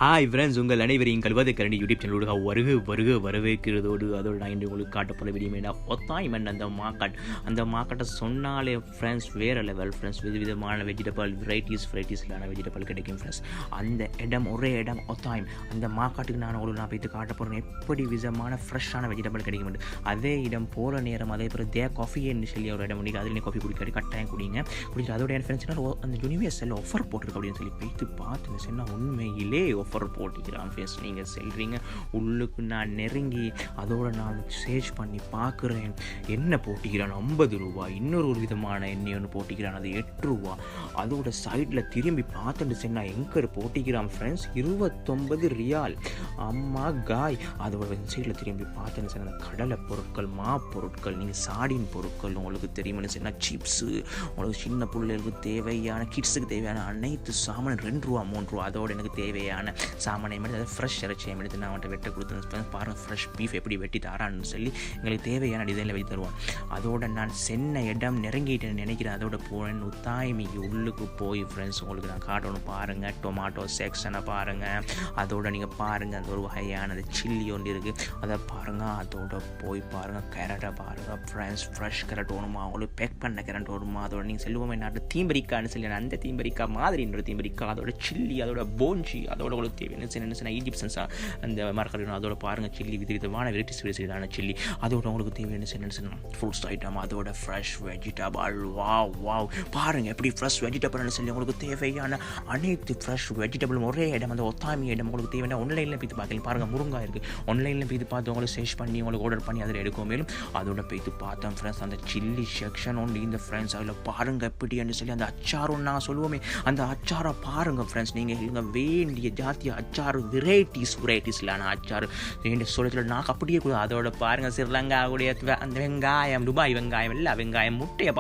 Hi friends, உங்கள் அனைவரையும் கல்வாதை கரண்டி யூடியூப் சேனலோட வரவேற்கிறதோடு அதோடு நான் இன்று உங்களுக்கு காட்டப்போகிற வீடியோ என்ன ஒத்தாய் மண் அந்த மார்க்கெட்டை சொன்னாலே ஃப்ரெண்ட்ஸ் வேறு லெவல் ஃப்ரெண்ட்ஸ். விதவிதமான வெஜிடபிள் வெரைட்டிஸ்லான வெஜிடபிள் கிடைக்கும் ஃப்ரெண்ட்ஸ். அந்த இடம் ஒரே இடம் ஒத்தாயம். அந்த மார்க்கெட்டுக்கு நான் போய்த்து காட்ட போகிறேன் எப்படி விதமான ஃப்ரெஷ்ஷான வெஜிடபிள் கிடைக்கும். அதே இடம் போகிற நேரம் அதே பிறகு தே காஃபின்னு சொல்லி ஒரு இடம் முடியும். அதில் காஃபி குடிக்காது, கட்டாயம் குடிச்சிட்டு அதோட என் ஃப்ரெண்ட்ஸ் அந்த யூனிவர்சல் ஆஃபர் போட்டிருக்கு அப்படின்னு சொல்லி போய்த்து பார்த்து சொன்னால் உண்மையிலே ஆஃபர் போட்டிக்கிறான் ஃப்ரெண்ட்ஸ். நீங்கள் சொல்கிறீங்க உள்ளுக்கு நான் நெருங்கி அதோட நான் சர்ச் பண்ணி பார்க்குறேன் என்ன போட்டிக்கிறான். 50 ரூபா. இன்னொரு விதமான எண்ணெய் ஒன்று போட்டிக்கிறான், அது 8 ரூபா. அதோட சைடில் திரும்பி பார்த்துட்டு சொன்னால் எங்கே போட்டிக்கிறான் ஃப்ரெண்ட்ஸ் 29 ரியால். அம்மா காய். அதோட சைடில் திரும்பி பார்த்துன்னு சொன்ன கடலை பொருட்கள், மா பொருட்கள், நீங்கள் சாடின் பொருட்கள் உங்களுக்கு தெரியும்னு சொன்னால் சிப்ஸு, உங்களுக்கு சின்ன பிள்ளைகளுக்கு தேவையான கிட்ஸுக்கு தேவையான அனைத்து சாமான் 2 ரூபா 3 ரூபா. அதோட எனக்கு தேவையான சாமானை எடுத்து அதை ஃப்ரெஷ் இறைச்சியை எடுத்து நான் அவன்கிட்ட வெட்ட கொடுத்து பாருங்கள் ஃப்ரெஷ் பீஃப் எப்படி வெட்டி தரான்னு சொல்லி எங்களுக்கு தேவையான டிசைனில் வெட்டி தருவான். அதோட நான் சென்ன இடம் நெருங்கிட்டேன்னு நினைக்கிறேன். அதோட போனேன் உத்தாய்மிக்கு உள்ளுக்கு போய் ஃப்ரெண்ட்ஸ் உங்களுக்கு நான் காட்டணும் பாருங்கள். டொமாட்டோ செக்ஷனை பாருங்கள். அதோட நீங்கள் பாருங்கள் அந்த ஒரு வகையான அந்த சில்லி ஒன்று இருக்குது, அதை பாருங்கள். அதோட போய் பாருங்கள் கேரட்டை பாருங்கள் ஃப்ரெண்ட்ஸ். ஃப்ரெஷ் கேரட் வேணுமா, அவங்களுக்கு பேக் பண்ண கேரட் வருமா. அதோட நீங்கள் செல்வமே நாட்டு தீம்பரிக்கான்னு சொல்லி அந்த தீம்பரிக்கா மாதிரி இன்னொரு தீம்பரிக்கா, அதோட சில்லி, அதோட போஞ்சி, அதோட உங்களுக்கு தேவையான சின்ன ஈஜிப்சன்ஸா அந்த மரக்கறியும். அதோட பாருங்கள் சில்லி விதவிதமான வெரைட்டிஸான சில்லி. அதோட உங்களுக்கு தேவையான சின்ன ஃப்ரூட்ஸ் ஐட்டம், அதோட ஃப்ரெஷ் வெஜிடபிள். வாவ் பாருங்கள் எப்படி ஃப்ரெஷ் வெஜிடபிள்னு சொல்லி உங்களுக்கு தேவையான அனைத்து ஃப்ரெஷ் வெஜிடபிளும் ஒரே இடம், அந்த ஒத்தாமி இடம். உங்களுக்கு தேவையான ஆன்லைனில் போய்த்து பார்க்கலாம். பாருங்கள் முருங்காய் இருக்குது, ஆன்லைனில் போய்த்து பார்த்து உங்களுக்கு சர்ச் பண்ணி உங்களுக்கு ஆர்டர் பண்ணி அதில் எடுக்கும். மேலும் அதோட போய்த்து பார்த்தேன் ஃப்ரெண்ட்ஸ் அந்த சில்லி செக்ஷன் ஒன்று இந்த ஃப்ரெண்ட்ஸ். அதில் பாருங்கள் எப்படின்னு சொல்லி அந்த அச்சாரம் நான் சொல்லுவோமே அந்த அச்சாரை பாருங்கள் ஃப்ரெண்ட்ஸ். நீங்கள் இல்லைங்க வேண்டிய ஜாத்திய அச்சாறு வெரைட்டிஸ்லான அச்சாறு வேண்டிய சொல்லத்தில் நான் அப்படியே கூட. அதோட பாருங்கள் ஸ்ரீலங்காவுடைய அந்த வெங்காயம், துபாய் வெங்காயம், எல்லா வெங்காயம், முட்டையை